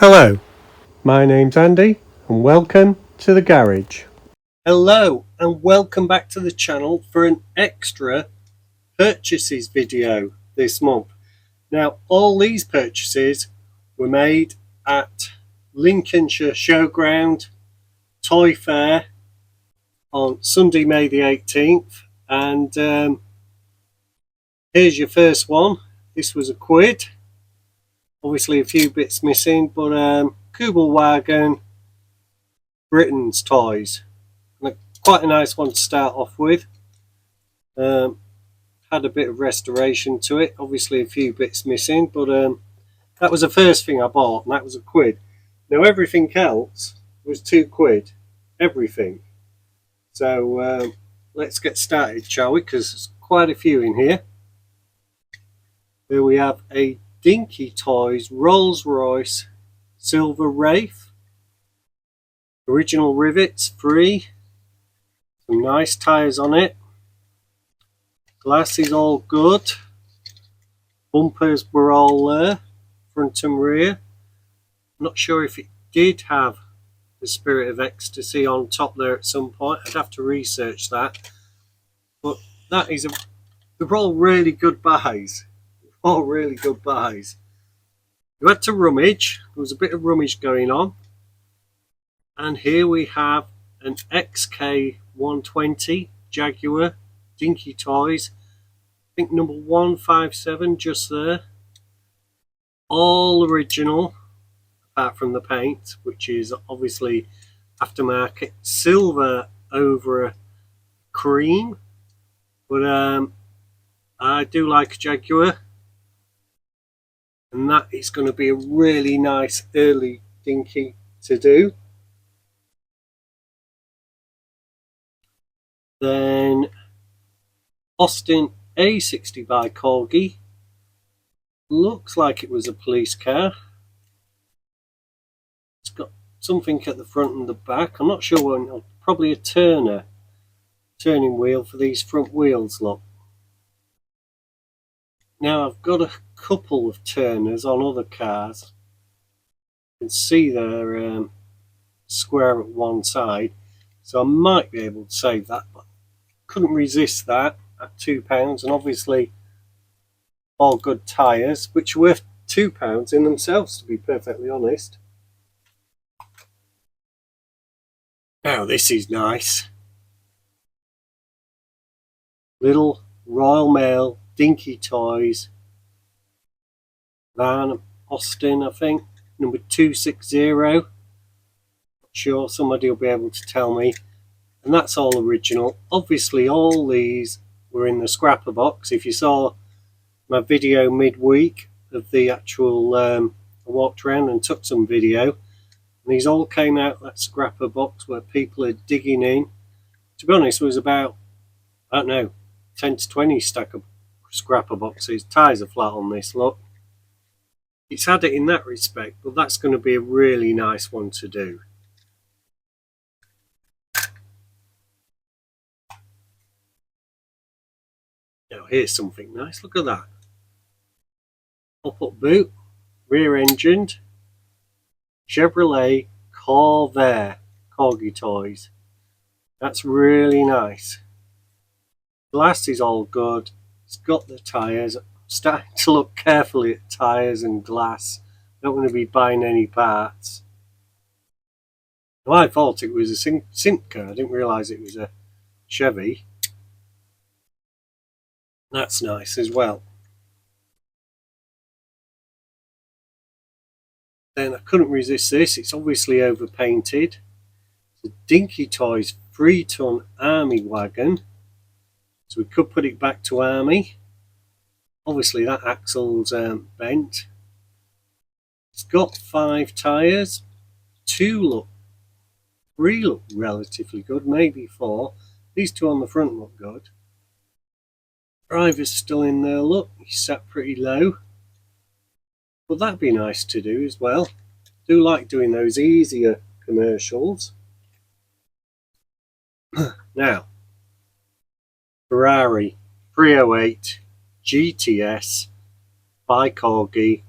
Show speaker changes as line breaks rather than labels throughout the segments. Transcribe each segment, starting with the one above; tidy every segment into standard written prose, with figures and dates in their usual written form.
Hello, my name's Andy and welcome to the garage. Hello and welcome back to the channel for an extra purchases video this month. Now all these purchases were made at Lincolnshire Showground Toy Fair on Sunday, May the 18th, and here's your first one. This was £1. Obviously a few bits missing, but Kugelwagen Britain's toys. Quite a nice one to start off with. Had a bit of restoration to it, obviously a few bits missing, but that was the first thing I bought, and that was £1. Now everything else was £2, everything. So let's get started, shall we, because there's quite a few in here. Here we have a Dinky Toys Rolls Royce Silver Wraith. Original rivets, free. Some nice tyres on it. Glass is all good. Bumpers were all there, front and rear. Not sure if it did have the Spirit of Ecstasy on top there at some point. I'd have to research that. But that is they're all really good buys. All really good buys. You had to rummage. There was a bit of rummage going on. And here we have an XK120 Jaguar Dinky Toys. I think number 157 just there. All original, apart from the paint, which is obviously aftermarket. Silver over a cream. But I do like a Jaguar. And that is going to be a really nice early Dinky to do. Then Austin A60 by Corgi. Looks like it was a police car. It's got something at the front and the back. I'm not sure when. Probably a turning wheel for these front wheels, look. Now I've got a couple of turners on other cars. You can see they're square at one side, so I might be able to save that, but couldn't resist that at £2, and obviously all good tyres, which are worth £2 in themselves, to be perfectly honest. Now this is nice. Little Royal Mail Dinky Toys van, Austin, I think, number 260. Not sure, somebody will be able to tell me. And that's all original. Obviously all these were in the scrapper box. If you saw my video midweek of the actual I walked around and took some video, and these all came out that scrapper box where people are digging in. To be honest, it was about, I don't know, 10 to 20 stack of scrapper boxes. Tyres are flat on this, look. It's had it in that respect, but that's going to be a really nice one to do. Now here's something nice, look at that. Pop-up boot, rear engined, Chevrolet Corvair Corgi Toys. That's really nice. Glass is all good. It's got the tyres. I'm starting to look carefully at tyres and glass. Don't want to be buying any parts. Well, I thought it was a Simca. I didn't realise it was a Chevy. That's nice as well. Then I couldn't resist this. It's obviously overpainted. It's a Dinky Toys 3-ton Army wagon. So we could put it back to Army. Obviously that axle's bent. It's got 5 tyres. 3 look relatively good, maybe 4. These 2 on the front look good. Driver's still in there, look, he's sat pretty low. But that'd be nice to do as well. Do like doing those easier commercials. Now, Ferrari 308 GTS by Corgi.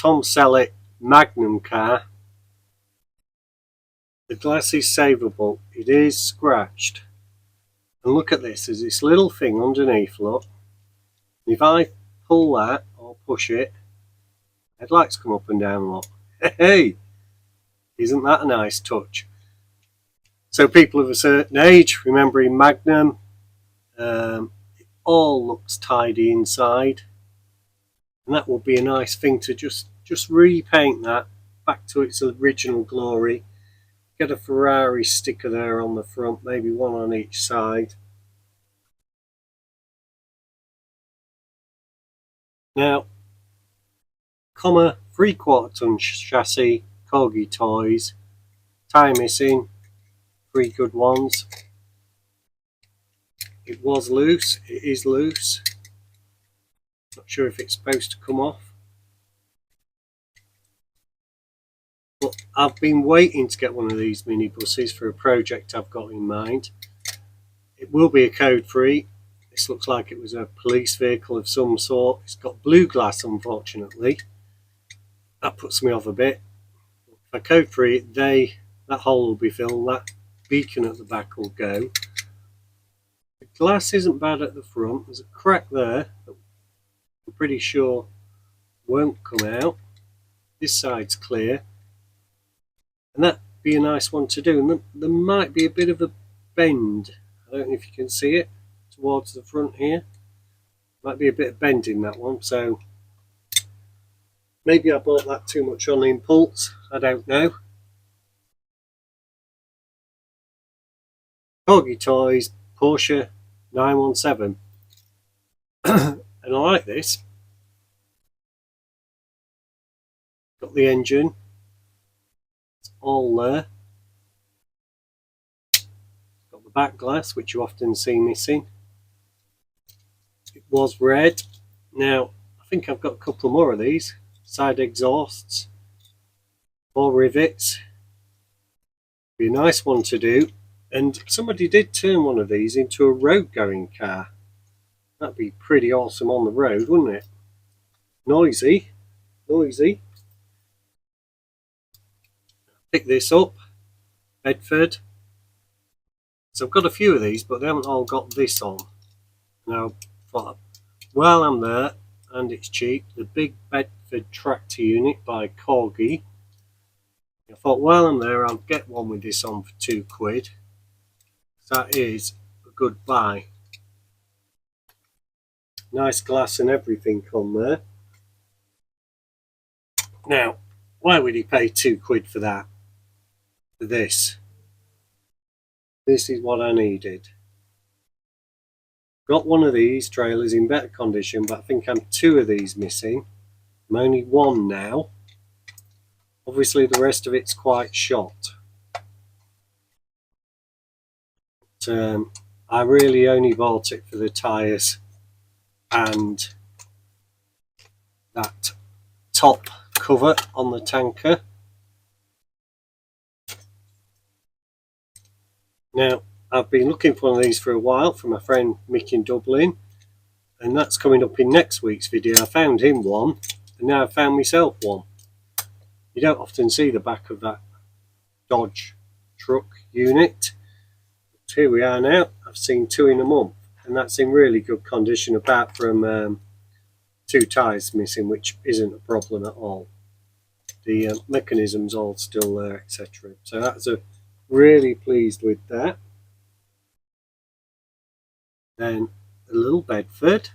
Tom Selleck Magnum car. The glass is savable. It is scratched. And look at this, there's this little thing underneath, look. If I pull that or push it, headlights come up and down, look. Hey! Isn't that a nice touch? So people of a certain age, remembering Magnum, it all looks tidy inside. And that would be a nice thing to just repaint that back to its original glory. Get a Ferrari sticker there on the front, maybe one on each side. Now, 3/4 ton chassis, Corgi toys, tyre missing, 3 good ones. It was loose, it is loose. Not sure if it's supposed to come off. But I've been waiting to get one of these minibuses for a project I've got in mind. It will be a code free. This looks like it was a police vehicle of some sort. It's got blue glass, unfortunately. That puts me off a bit. If I code free it, that hole will be filled, that beacon at the back will go. The glass isn't bad at the front. There's a crack there that I'm pretty sure won't come out. This side's clear. And that'd be a nice one to do. And there might be a bit of a bend. I don't know if you can see it towards the front here. Might be a bit of bend in that one. So maybe I bought that too much on impulse. I don't know. Corgi Toys, Porsche 917. And I like this. Got the engine. It's all there. Got the back glass, which you often see missing. It was red. Now, I think I've got a couple more of these. Side exhausts. 4 rivets. Be a nice one to do. And somebody did turn one of these into a road-going car. That'd be pretty awesome on the road, wouldn't it? Noisy. Noisy. Pick this up. Bedford. So I've got a few of these, but they haven't all got this on. Now, while I'm there, and it's cheap, the big Bedford tractor unit by Corgi. I thought, while I'm there, I'll get one with this on for £2. That is a good buy. Nice glass and everything on there. Now, why would he pay £2 for that? For this. This is what I needed. Got one of these trailers in better condition, but I think I'm 2 of these missing. I'm only 1 now. Obviously the rest of it's quite shot. But, I really only bought it for the tyres and that top cover on the tanker. Now, I've been looking for one of these for a while from my friend Mick in Dublin, and that's coming up in next week's video. I found him one, and now I've found myself one. You don't often see the back of that Dodge truck unit. But here we are now. I've seen 2 in a month, and that's in really good condition apart from 2 tyres missing, which isn't a problem at all. The mechanism's all still there, etc. So that's really pleased with that. Then a little Bedford.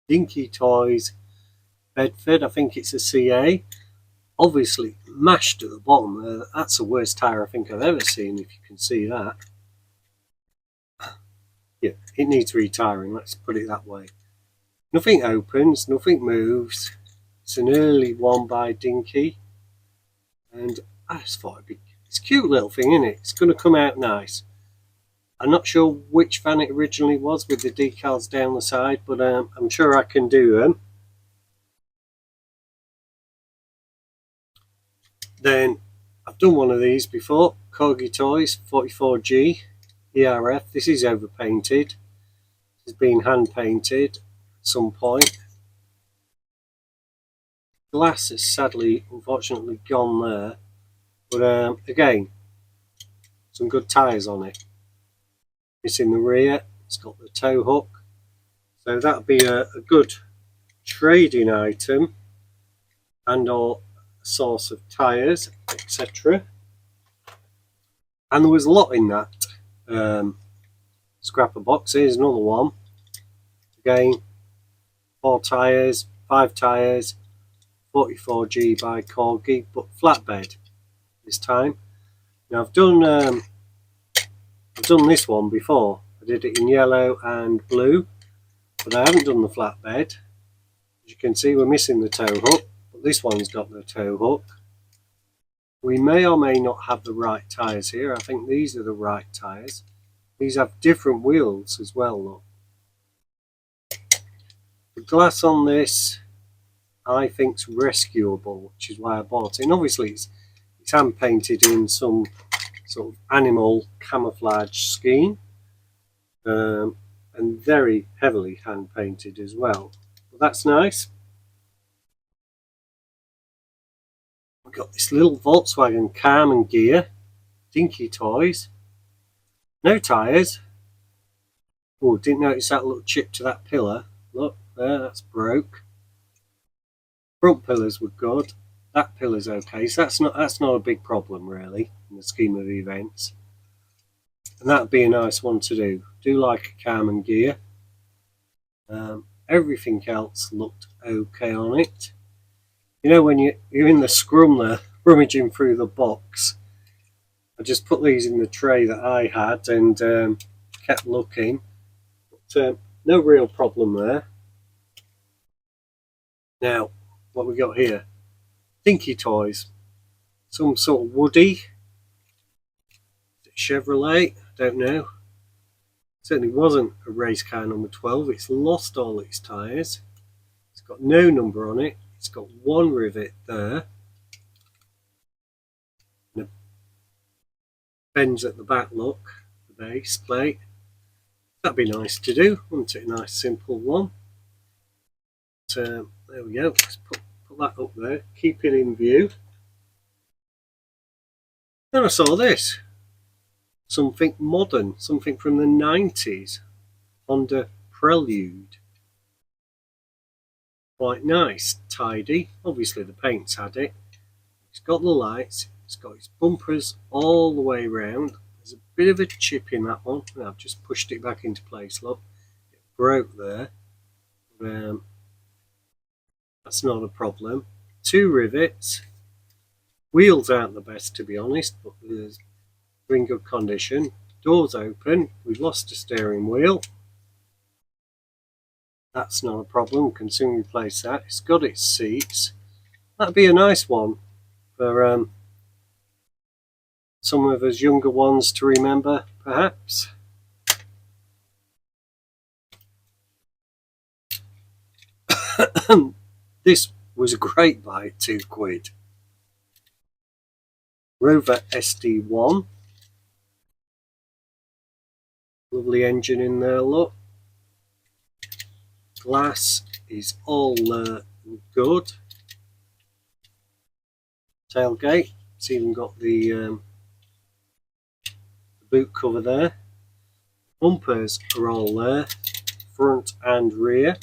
Dinky Toys Bedford. I think it's a CA. Obviously mashed at the bottom. That's the worst tyre I think I've ever seen, if you can see that. Yeah, it needs retiring, let's put it that way. Nothing opens, nothing moves. It's an early one by Dinky. And I just thought it's a cute little thing, isn't it? It's going to come out nice. I'm not sure which van it originally was with the decals down the side, but I'm sure I can do them. Then I've done one of these before, Corgi Toys 44G ERF. This is overpainted. It's been hand painted at some point. Glass is sadly, unfortunately, gone there. But again, some good tyres on it. It's in the rear. It's got the tow hook. So that'll be a good trading item and or source of tyres, etc. And there was a lot in that scrapper box. Here's another one. Again, 4 tyres, 5 tyres, 44G by Corgi, but flatbed this time. Now I've done this one before. I did it in yellow and blue, but I haven't done the flatbed. As you can see, we're missing the tow hook, but this one's got the tow hook. We may or may not have the right tyres here. I think these are the right tyres. These have different wheels as well, look. The glass on this, I think, is rescuable, which is why I bought it. And obviously it's hand painted in some sort of animal camouflage scheme, and very heavily hand painted as well. But that's nice. We've got this little Volkswagen Carmen gear, Dinky toys, no tyres. Oh, didn't notice that little chip to that pillar. Look there, that's broke. Front pillars were good. That pillar's okay, so that's not a big problem really in the scheme of events. And that'd be a nice one to do. Do like a Carmen gear. Everything else looked okay on it. You know, when you're in the scrum there, rummaging through the box, I just put these in the tray that I had and kept looking. But no real problem there. Now, what we got here? Dinky toys. Some sort of Woody. Chevrolet, I don't know. Certainly wasn't a race car number 12. It's lost all its tyres. It's got no number on it. It's got one rivet there. And a bends at the back, look, the base plate. That'd be nice to do, wouldn't it? A nice simple one. But, there we go. Let's put that up there. Keep it in view. Then I saw this. Something modern, something from the 90s. Honda Prelude. Quite nice, tidy. Obviously the paint's had it. It's got the lights. It's got its bumpers all the way around. There's a bit of a chip in that one. I've just pushed it back into place, look. It broke there. That's not a problem. 2 rivets. Wheels aren't the best, to be honest, but they're in good condition. Doors open. We've lost a steering wheel. That's not a problem. We can soon replace that. It's got its seats. That'd be a nice one for some of us younger ones to remember, perhaps. This was a great buy at £2. Rover SD1. Lovely engine in there, look. Glass is all good. Tailgate. It's even got the boot cover there. Bumpers are all there, front and rear.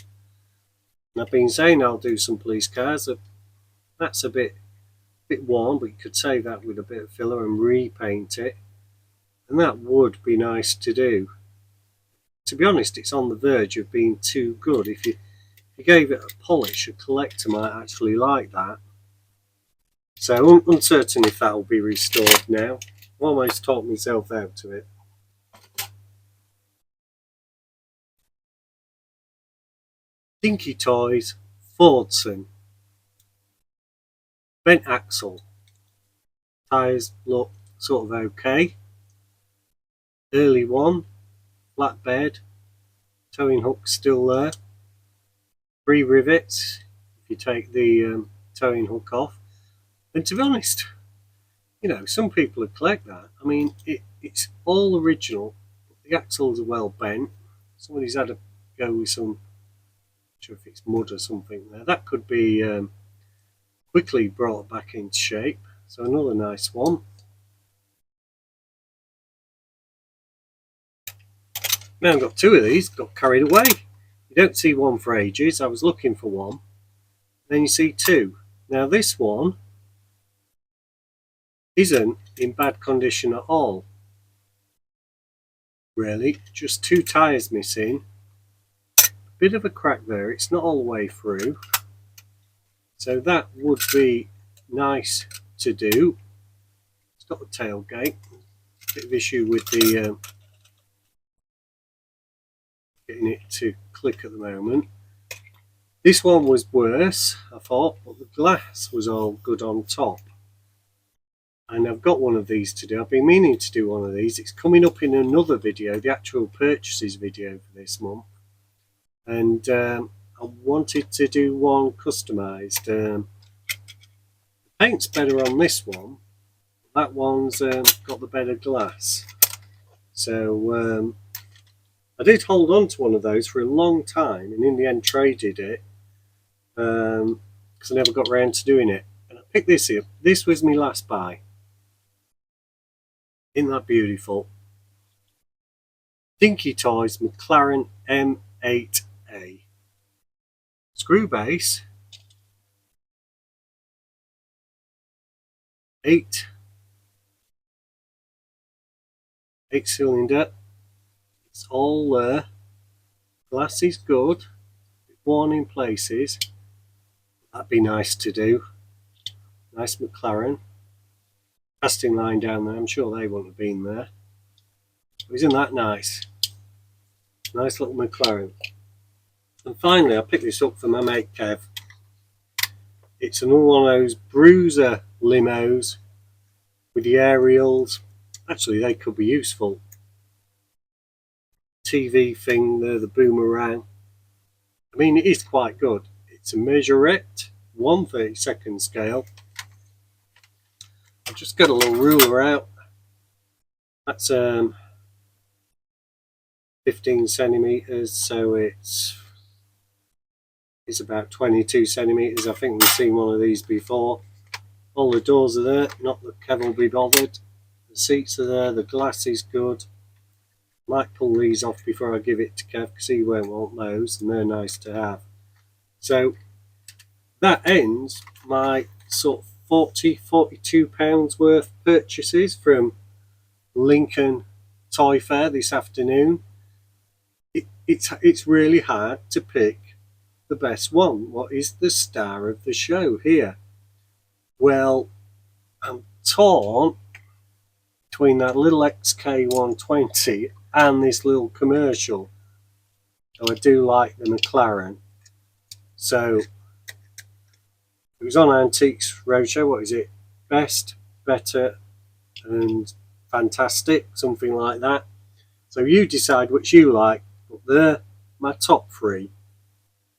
And I've been saying I'll do some police cars. That's a bit worn, but you could save that with a bit of filler and repaint it. And that would be nice to do. To be honest, it's on the verge of being too good. If you gave it a polish, a collector might actually like that. So uncertain if that will be restored now. I've almost talked myself out of it. Dinky Toys, Fordson. Bent axle. Tyres look sort of okay. Early one. Flatbed. Towing hook still there. 3 rivets if you take the towing hook off. And to be honest, you know, some people would collect that. I mean, it's all original. The axles are well bent. Somebody's had a go with some, I'm not sure if it's mud or something there. That could be quickly brought back into shape. So another nice one. Now I've got two of these, got carried away. You don't see one for ages. I was looking for one. Then you see two. Now this one isn't in bad condition at all. Really, just two tyres missing. Bit of a crack there, it's not all the way through. So that would be nice to do. It's got the tailgate. Bit of issue with the getting it to click at the moment. This one was worse, I thought, but the glass was all good on top. And I've got one of these to do. I've been meaning to do one of these. It's coming up in another video, the actual purchases video for this month. And I wanted to do one customised. The paint's better on this one. That one's got the better glass. So I did hold on to one of those for a long time, and in the end traded it because I never got around to doing it. And I picked this up. This was my last buy. Isn't that beautiful? Dinky Toys McLaren M8A. Screw base. 8 cylinder. It's all there. Glass is good. Worn in places. That'd be nice to do. Nice McLaren. Casting line down there. I'm sure they wouldn't have been there. But isn't that nice? Nice little McLaren. And finally, I picked this up for my mate Kev. It's another one of those bruiser limos with the aerials. Actually, they could be useful. TV thing there, the boomerang. I mean, it is quite good. It's a Majorette, 1/32 scale. I've just got a little ruler out. That's 15 centimeters, so it's about 22 centimeters. I think we've seen one of these before. All the doors are there, not that Kev will be bothered. The seats are there, the glass is good. Might pull these off before I give it to Kev because he won't want those, and they're nice to have. So that ends my sort of £42 worth purchases from Lincoln Toy Fair this afternoon. It's really hard to pick the best one. What is the star of the show here? Well, I'm torn between that little XK120 and this little commercial. So I do like the McLaren. So it was on Antiques Roadshow. What is it? Best, better, and fantastic, something like that. So you decide which you like. But they're my top three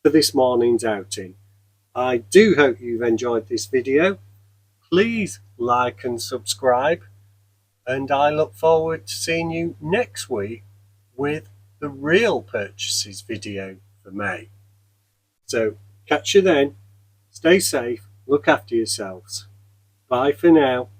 for this morning's outing. I do hope you've enjoyed this video. Please like and subscribe, and I look forward to seeing you next week with the real purchases video for May. So catch you then. Stay safe, look after yourselves. Bye for now.